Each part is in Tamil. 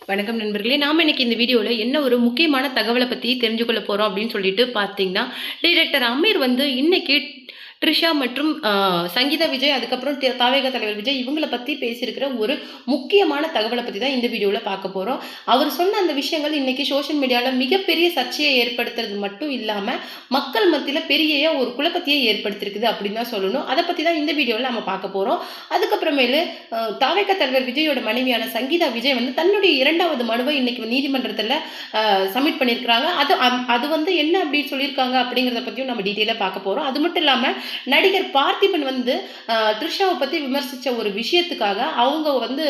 வணக்கம் நண்பர்களே. நாம இன்னைக்கு இந்த வீடியோல என்ன ஒரு முக்கியமான தகவல பத்தி தெரிஞ்சுக்கொள்ள போறோம் அப்படின்னு சொல்லிட்டு பார்த்தீங்கன்னா, டைரக்டர் அமீர் வந்து இன்னைக்கு ட்ரிஷா மற்றும் சங்கீதா விஜய், அதுக்கப்புறம் தாவேகா தலைவர் விஜய் இவங்கள பத்தி பேசியிருக்கிற ஒரு முக்கியமான தகவல பத்தி தான் இந்த வீடியோல பார்க்க போறோம். அவர் சொன்ன அந்த விஷயங்கள் இன்னைக்கு சோஷியல் மீடியால மிகப்பெரிய சர்ச்சையை ஏற்படுத்துறது மட்டும் இல்லாம, மக்கள் மத்தியில பெரிய ஒரு குழப்பத்தையே ஏற்படுத்தியிருக்குது அப்படின்னு தான் சொல்லணும். அத பத்தி தான் இந்த வீடியோல நம்ம பார்க்க போறோம். அதுக்கப்புறமேலு தாவேகா தலைவர் விஜயோட மனைவியான சங்கீதா விஜய் வந்து தன்னுடைய 2வது மனுவை இன்னைக்கு நீதிமன்றத்துல சப்மிட் பண்ணியிருக்கிறாங்க. அது வந்து என்ன அப்படி சொல்லியிருக்காங்க அப்படிங்கிறத பத்தியும் நம்ம டீட்டெயிலா பார்க்க போறோம். அது மட்டும் இல்லாம நடிகர் பார்த்திபன் வந்து த்ரிஷாவை பத்தி விமர்சிச்ச ஒரு விஷயத்துக்காக அவங்க வந்து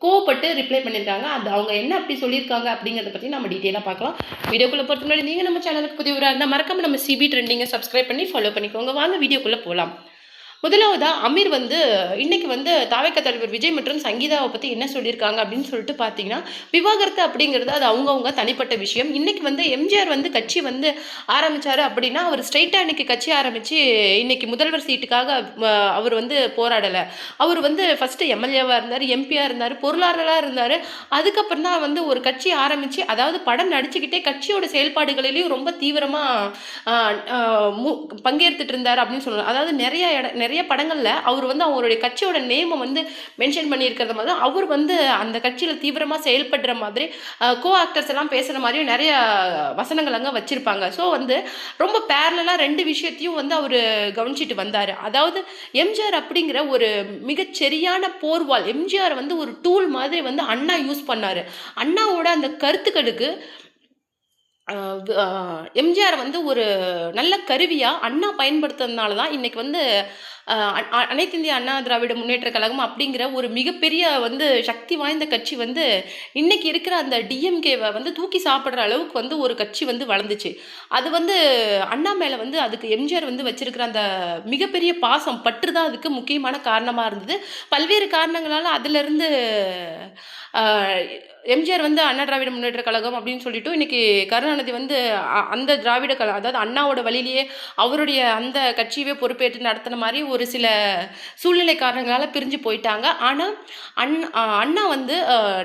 கோவப்பட்டு ரிப்ளை பண்ணியிருக்காங்க. அது அவங்க என்ன அப்படி சொல்லியிருக்காங்க அப்படிங்கிறத பத்தி நம்ம டீட்டெயிலா பார்க்கலாம். வீடியோக்குள்ள போறதுக்கு முன்னாடி நீங்க நம்ம சேனலுக்கு புதியவரா இருந்தா மறக்காம நம்ம சிபி ட்ரெண்டிங்கை சப்ஸ்கிரைப் பண்ணி ஃபாலோ பண்ணிக்கோங்க. வாங்க வீடியோக்குள்ள போலாம். முதலாவதா அமீர் வந்து இன்னைக்கு வந்து தாவேகா தலைவர் விஜய் மற்றும் சங்கீதாவை பத்தி என்ன சொல்லியிருக்காங்க அப்படின்னு சொல்லிட்டு பார்த்தீங்கன்னா, விவாகரத்து அப்படிங்கிறது அது அவங்கவுங்க தனிப்பட்ட விஷயம். இன்னைக்கு வந்து எம்ஜிஆர் வந்து கட்சி வந்து ஆரம்பிச்சாரு அப்படின்னா, அவர் ஸ்ட்ரைட்டா இன்னைக்கு கட்சி ஆரம்பிச்சு இன்னைக்கு முதல்வர் சீட்டுக்காக அவர் வந்து போராடல. அவர் வந்து ஃபர்ஸ்ட் எம்எல்ஏவா இருந்தாரு, எம்பியா இருந்தாரு, பொருளாளரா இருந்தாரு. அதுக்கப்புறம் தான் வந்து ஒரு கட்சி ஆரம்பிச்சு, அதாவது படம் நடிச்சுக்கிட்டே கட்சியோட செயல்பாடுகளிலையும் ரொம்ப தீவிரமா பங்கேற்றுட்டு இருந்தாரு அப்படின்னு சொல்லலாம். அதாவது நிறைய படங்கள்ல அவர் வந்து அவருடைய கட்சியோட நேமை வந்து மென்ஷன் பண்ணியிருக்கிறது மாதிரி அவர் வந்து அந்த கட்சியில தீவிரமா செயல்படுற மாதிரி கோ ஆக்டர்ஸ் எல்லாம் பேசுற மாதிரியும் நிறைய வசனங்கள் அங்க வச்சிருப்பாங்க. ஸோ வந்து ரொம்ப பேரலா 2 விஷயத்தையும் வந்து அவரு கவனிச்சிட்டு வந்தாரு. அதாவது எம்ஜிஆர் அப்படிங்கிற ஒரு மிகச்சரியான போர்வால், எம்ஜிஆர் வந்து ஒரு டூல் மாதிரி வந்து அண்ணா யூஸ் பண்ணாரு. அண்ணாவோட அந்த கருத்துக்களுக்கு எம்ஜிஆர் வந்து ஒரு நல்ல கருவியா அண்ணா பயன்படுத்துறதுனால தான் இன்னைக்கு வந்து அனைத்து இந்திய அண்ணா திராவிட முன்னேற்ற கழகம் அப்படிங்கிற ஒரு மிகப்பெரிய வந்து சக்தி வாய்ந்த கட்சி வந்து இன்னைக்கு இருக்கிற அந்த டிஎம்கேவை வந்து தூக்கி சாப்பிட்ற அளவுக்கு வந்து ஒரு கட்சி வந்து வளர்ந்துச்சு. அது வந்து அண்ணா மேல வந்து அதுக்கு எம்ஜிஆர் வந்து வச்சிருக்கிற அந்த மிகப்பெரிய பாசம் பற்று தான் அதுக்கு முக்கியமான காரணமா இருந்தது. பல்வேறு காரணங்களால அதுல இருந்து எம்ஜிஆர் வந்து அண்ணா திராவிட முன்னேற்ற கழகம் அப்படின்னு சொல்லிட்டு இன்னைக்கு கருணாநிதி வந்து அந்த திராவிட கழகம், அதாவது அண்ணாவோட வழியிலேயே அவருடைய அந்த கட்சியவே பொறுப்பேற்று நடத்தின மாதிரி ஒரு சில சூழ்நிலை காரணங்களால பிரிஞ்சு போயிட்டாங்க. ஆனால் அண்ணா வந்து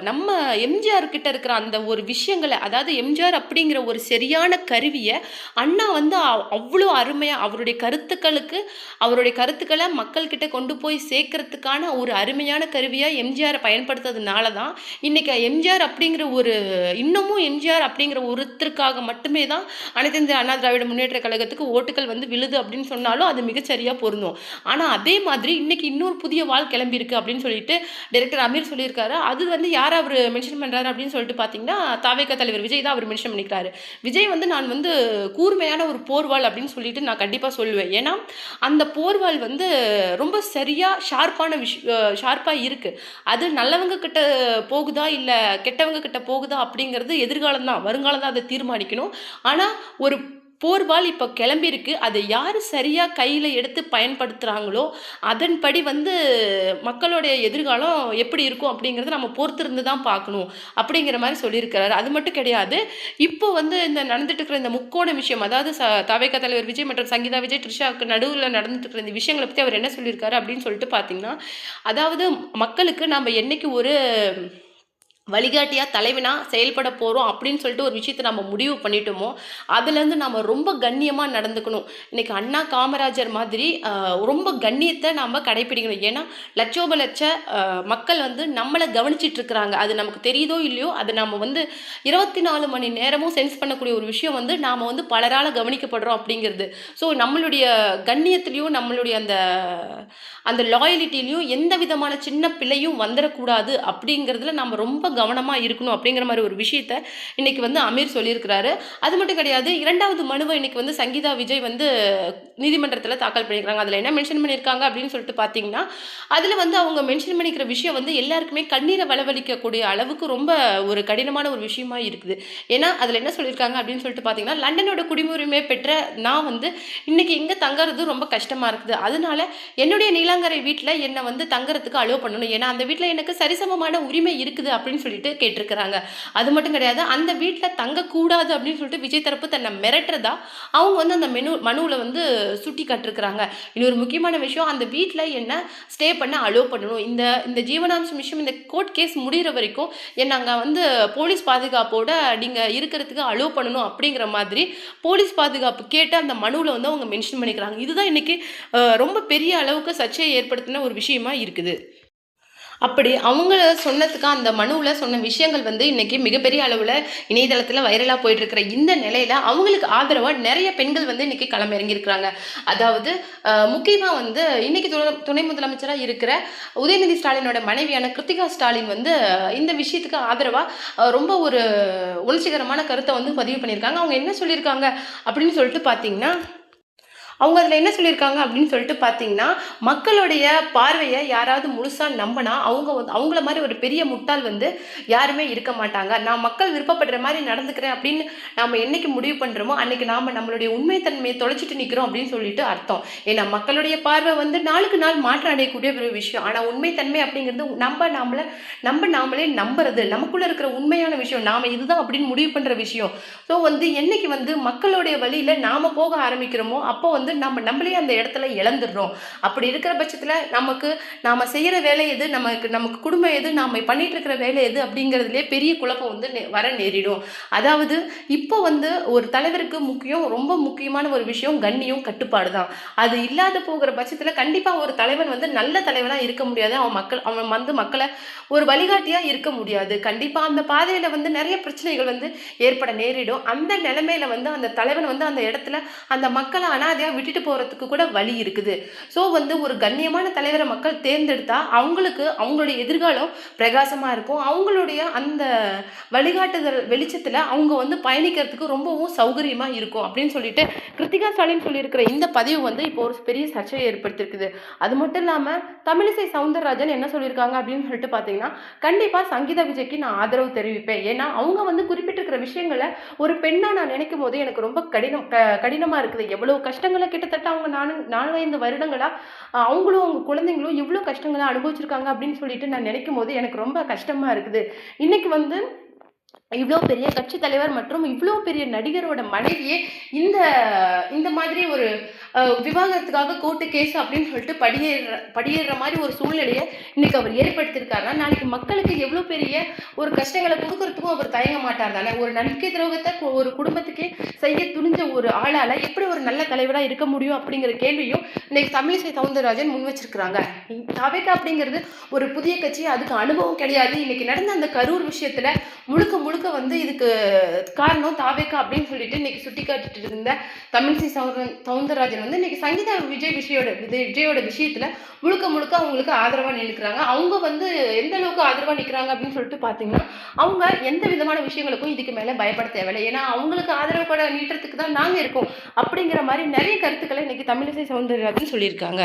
நம்ம எம்ஜிஆர் கிட்ட இருக்கிற அந்த ஒரு விஷயங்களை, அதாவது எம்ஜிஆர் அப்படிங்கிற ஒரு சரியான கருவியை அண்ணா வந்து அவ்வளோ அருமையாக அவருடைய கருத்துக்களை மக்கள்கிட்ட கொண்டு போய் சேர்க்கறதுக்கான ஒரு அருமையான கருவியாக எம்ஜிஆரை பயன்படுத்துறதுனால தான் இன்னைக்கு எம்ஜிஆர் அப்படிங்கிற ஒரு இன்னமும் எம்ஜிஆர் அப்படிங்கிற ஒருத்தருக்காக மட்டுமே தான் அனைத்து இந்திய அண்ணா திராவிட முன்னேற்ற கழகத்துக்கு ஓட்டுகள் வந்து விழுது அப்படின்னு சொன்னாலும் அது மிகச்சரியா பொருந்தும். ஆனா அதே மாதிரி இன்னைக்கு இன்னொரு புதிய வால் கிளம்பி இருக்கு அப்படின்னு சொல்லிட்டு டைரக்டர் அமீர் சொல்லியிருக்காரு. அது வந்து யார் அவர் மென்ஷன் பண்றாரு அப்படின்னு சொல்லிட்டு பாத்தீங்கன்னா, தாவேகா தலைவர் விஜய் தான் அவர் மென்ஷன் பண்ணிக்கிறாரு. விஜய் வந்து நான் வந்து கூர்மையான ஒரு போர்வால் அப்படின்னு சொல்லிட்டு நான் கண்டிப்பா சொல்லுவேன். ஏன்னா அந்த போர்வால் வந்து ரொம்ப சரியா ஷார்ப்பா இருக்கு. அது நல்லவங்க கிட்ட போகுதா இல்ல கெட்டவங்க கிட்ட போகுதா அப்படிங்கிறது எதிர்காலம் தான், வருங்காலம் தான் அதை தீர்மானிக்கணும். ஆனா ஒரு போர்வால் இப்போ கிளம்பியிருக்கு. அதை யார் சரியா கையில் எடுத்து பயன்படுத்துகிறாங்களோ அதன்படி வந்து மக்களுடைய எதிர்காலம் எப்படி இருக்கும் அப்படிங்கிறத நம்ம பொறுத்திருந்து தான் பார்க்கணும் அப்படிங்கிற மாதிரி சொல்லியிருக்கிறாரு. அது மட்டும் கிடையாது, இப்போ வந்து இந்த நடந்துட்டு இருக்கிற இந்த முக்கோண விஷயம், அதாவது தாவேகா தலைவர் விஜய் மற்றும் சங்கீதா விஜய் த்ரிஷாவுக்கு நடுவில் நடந்துட்டு இருக்கிற இந்த விஷயங்களை பற்றி அவர் என்ன சொல்லியிருக்காரு அப்படின்னு சொல்லிட்டு பார்த்தீங்கன்னா, அதாவது மக்களுக்கு நம்ம என்னைக்கு ஒரு வழிகாட்டியா தலைவனா செயல்பட போறோம் அப்படின்னு சொல்லிட்டு ஒரு விஷயத்தை நம்ம முடிவு பண்ணிட்டோமோ அதுலேருந்து நம்ம ரொம்ப கண்ணியமா நடந்துக்கணும். இன்னைக்கு அண்ணா காமராஜர் மாதிரி ரொம்ப கண்ணியத்தை நம்ம கடைபிடிக்கணும். ஏன்னா லட்சோப லட்ச மக்கள் வந்து நம்மளை கவனிச்சிட்டு இருக்கிறாங்க. அது நமக்கு தெரியுதோ இல்லையோ, அது நம்ம வந்து 24 மணி நேரமும் சென்ஸ் பண்ணக்கூடிய ஒரு விஷயம் வந்து நாம வந்து பலரால கவனிக்கப்படுறோம் அப்படிங்கிறது. ஸோ நம்மளுடைய கண்ணியத்திலையும் நம்மளுடைய அந்த அந்த லாயலிட்டிலையும் எந்த விதமான சின்ன பிள்ளையும் வந்துடக்கூடாது அப்படிங்கிறதுல நம்ம ரொம்ப கவனமா இருக்கணும் அப்படிங்கிற மாதிரி ஒரு விஷயத்த இன்னைக்கு வந்து அமீர் சொல்லியிருக்கிறாரு. அது மட்டும் கிடையாது, 2வது மனுவை இன்னைக்கு வந்து சங்கீதா விஜய் வந்து நீதிமன்றத்தில் தாக்கல் பண்ணியிருக்காங்க. அதில் என்ன மென்ஷன் பண்ணியிருக்காங்க அப்படின்னு சொல்லிட்டு பார்த்தீங்கன்னா, அதில் வந்து அவங்க மென்ஷன் பண்ணிக்கிற விஷயம் வந்து எல்லாருக்குமே கண்ணீரை வளவழிக்கக்கூடிய அளவுக்கு ரொம்ப ஒரு கடினமான ஒரு விஷயமா இருக்குது. ஏன்னா அதில் என்ன சொல்லியிருக்காங்க அப்படின்னு சொல்லிட்டு பார்த்தீங்கன்னா, லண்டனோட குடியுரிமை பெற்ற நான் வந்து இன்னைக்கு இங்கே தங்குறது ரொம்ப கஷ்டமா இருக்குது. அதனால என்னுடைய நீலாங்கரை வீட்டில் என்னை வந்து தங்குறதுக்கு அலோவ் பண்ணணும். ஏன்னா அந்த வீட்டில் எனக்கு சரிசமமான உரிமை இருக்குது அப்படின்னு சொல்லிட்டு கேட்டிருக்கிறாங்க. அது மட்டும் கிடையாது, அந்த வீட்டில் தங்கக்கூடாது அப்படின்னு சொல்லிட்டு விஜய் தரப்பு தன்னை மிரட்டுறதா அவங்க வந்து அந்த மனுவில் வந்து சுட்டி காட்டிருக்கிறாங்க. இன்னொரு முக்கியமான விஷயம், அந்த வீட்டில் என்ன ஸ்டே பண்ண அலோவ் பண்ணணும், இந்த இந்த ஜீவனாம்சம் விஷயம் இந்த கோர்ட் கேஸ் முடிகிற வரைக்கும் என்ன அங்கே வந்து போலீஸ் பாதுகாப்போட நீங்கள் இருக்கிறதுக்கு அலோவ் பண்ணணும் அப்படிங்கிற மாதிரி போலீஸ் பாதுகாப்பு கேட்டு அந்த மனுவில் வந்து அவங்க மென்ஷன் பண்ணிக்கிறாங்க. இதுதான் இன்னைக்கு ரொம்ப பெரிய அளவுக்கு சர்ச்சையை ஏற்படுத்தின ஒரு விஷயமா இருக்குது. அப்படி அவங்க சொன்னதுக்கு அந்த மனுவில் சொன்ன விஷயங்கள் வந்து இன்றைக்கி மிகப்பெரிய அளவில் இணையதளத்தில் வைரலாக போயிட்டுருக்கிற இந்த நிலையில் அவங்களுக்கு ஆதரவாக நிறைய பெண்கள் வந்து இன்றைக்கி களமிறங்கியிருக்கிறாங்க. அதாவது முக்கியமாக வந்து இன்றைக்கி துணை முதலமைச்சராக இருக்கிற உதயநிதி ஸ்டாலினோட மனைவியான கிருத்திகா ஸ்டாலின் வந்து இந்த விஷயத்துக்கு ஆதரவாக ரொம்ப ஒரு உணர்ச்சிகரமான கருத்தை வந்து பதிவு பண்ணியிருக்காங்க. அவங்க என்ன சொல்லியிருக்காங்க அப்படின்னு சொல்லிட்டு பார்த்தீங்கன்னா, அவங்க அதில் என்ன சொல்லியிருக்காங்க அப்படின்னு சொல்லிட்டு பார்த்தீங்கன்னா, மக்களுடைய பார்வையை யாராவது முழுசாக நம்பினா அவங்க வந்து அவங்கள மாதிரி ஒரு பெரிய முட்டாள் வந்து யாருமே இருக்க மாட்டாங்க. நான் மக்கள் விருப்பப்படுற மாதிரி நடந்துக்கிறேன் அப்படின்னு நாம் என்னைக்கு முடிவு பண்ணுறோமோ அன்னைக்கு நாம் நம்மளுடைய உண்மைத்தன்மையை தொலைச்சிட்டு நிற்கிறோம் அப்படின்னு சொல்லிட்டு அர்த்தம். ஏன்னா மக்களுடைய பார்வை வந்து நாளுக்கு நாள் மாற்றம் அடையக்கூடிய ஒரு விஷயம். ஆனால் உண்மைத்தன்மை அப்படிங்கிறது நாமளே நம்புறது, நமக்குள்ளே இருக்கிற உண்மையான விஷயம், நாம் இதுதான் அப்படின்னு முடிவு பண்ணுற விஷயம். ஸோ வந்து என்னைக்கு வந்து மக்களுடைய வழியில் நாம் போக ஆரம்பிக்கிறோமோ அப்போ வந்து நம்மளே அந்த இடத்துல இழந்துடுறோம். அப்படி இருக்கிற பட்சத்தில் நாம செய்யற வேலை எது, நமக்கு குடும்பம் எது, நாம பண்ணிட்டு இருக்கிற வேலை எது அப்படிங்கிறதுலே பெரிய குழப்பம் வந்து வர நேரிடும். அதாவது இப்போ வந்து ஒரு தலைவருக்கு ரொம்ப முக்கியமான ஒரு விஷயம் கண்ணியம், கட்டுப்பாடு தான். அது இல்லாத போகிற பட்சத்தில் கண்டிப்பா ஒரு தலைவன் வந்து நல்ல தலைவனா இருக்க முடியாது. அவன் வந்து மக்களை ஒரு வழிகாட்டியா இருக்க முடியாது. கண்டிப்பா அந்த பாதையில வந்து நிறைய பிரச்சனைகள் வந்து ஏற்பட நேரிடும். அந்த நிலைமையில வந்து அந்த தலைவன் வந்து அந்த இடத்துல அந்த மக்களை அனாதையா விட்டுட்டு போறதுக்கு கூட வழி இருக்குது. ஸோ வந்து ஒரு கண்ணியமான தலைவரை மக்கள் தேர்ந்தெடுத்தா அவங்களுடைய எதிர்காலம் பிரகாசமா இருக்கும். அவங்களுடைய அந்த வழிகாட்டுதல் வெளிச்சத்துல அவங்க வந்து பயணிக்கிறதுக்கு ரொம்பவும் சௌகரியமா இருக்கும் அப்படின்னு சொல்லிட்டு கிருத்திகா ஸ்டாலின் சொல்லியிருக்கிற இந்த பதிவு வந்து இப்போ ஒரு பெரிய சர்ச்சையை ஏற்படுத்தியிருக்குது. அது மட்டும் இல்லாம தமிழிசை சவுந்தரராஜன் என்ன சொல்லியிருக்காங்க அப்படின்னு சொல்லிட்டு பார்த்தீங்கன்னா, கண்டிப்பா சங்கீதா விஜய்க்கு நான் ஆதரவு தெரிவிப்பேன். ஏன்னா அவங்க வந்து குறிப்பிட்டிருக்கிற விஷயங்களை ஒரு பெண்ணா நான் நினைக்கும் போது எனக்கு ரொம்ப கடினமா இருக்குது. எவ்வளவு கஷ்டங்களை கிட்டத்தட்ட அவங்க 4-5 வருடங்களா அவங்களும் அவங்க குழந்தைங்களும் இவ்வளோ கஷ்டங்களை அனுபவிச்சிருக்காங்க அப்படின்னு சொல்லிட்டு நான் நினைக்கும் போது எனக்கு ரொம்ப கஷ்டமா இருக்குது. இன்னைக்கு வந்து இவ்வளோ பெரிய கட்சி தலைவர் மற்றும் இவ்வளோ பெரிய நடிகரோட மனைவியே இந்த இந்த மாதிரி ஒரு விவாகரத்துக்காக கோர்ட்டு கேஸ் அப்படின்னு சொல்லிட்டு படியேற மாதிரி ஒரு சூழ்நிலையை இன்னைக்கு அவர் ஏற்படுத்தியிருக்காருன்னா நாளைக்கு மக்களுக்கு எவ்வளோ பெரிய ஒரு கஷ்டங்களை கொடுக்கறதுக்கும் அவர் தயங்க மாட்டார் தானே. ஒரு நம்பிக்கை துரோகத்தை ஒரு குடும்பத்துக்கே செய்ய துணிஞ்ச ஒரு ஆளால் எப்படி ஒரு நல்ல தலைவராக இருக்க முடியும் அப்படிங்கிற கேள்வியும் இன்னைக்கு தமிழிசை சவுந்தரராஜன் முன் வச்சிருக்கிறாங்க. தவேகா அப்படிங்கிறது ஒரு புதிய கட்சி, அதுக்கு அனுபவம் கிடையாது. இன்னைக்கு நடந்த அந்த கரூர் விஷயத்துல முழுக்க வந்து இதுக்கு காரணம் தாவேகா அப்படின்னு சொல்லிட்டு இன்னைக்கு சுட்டி காட்டிட்டு இருந்த தமிழிசை சவுந்தரராஜன் வந்து இன்னைக்கு சங்கீதா விஜயோட விஷயத்துல முழுக்க அவங்களுக்கு ஆதரவா நிற்கிறாங்க. அவங்க வந்து எந்த அளவுக்கு ஆதரவா நிற்கிறாங்க அப்படின்னு சொல்லிட்டு பாத்தீங்கன்னா, அவங்க எந்த விதமான விஷயங்களுக்கும் இதுக்கு மேல பயப்பட தேவையில்லை. ஏன்னா அவங்களுக்கு ஆதரவு பட நீட்டுறதுக்கு தான் நாங்க இருக்கோம் அப்படிங்கிற மாதிரி நிறைய கருத்துக்களை இன்னைக்கு தமிழிசை சவுந்தரராஜன் சொல்லியிருக்காங்க.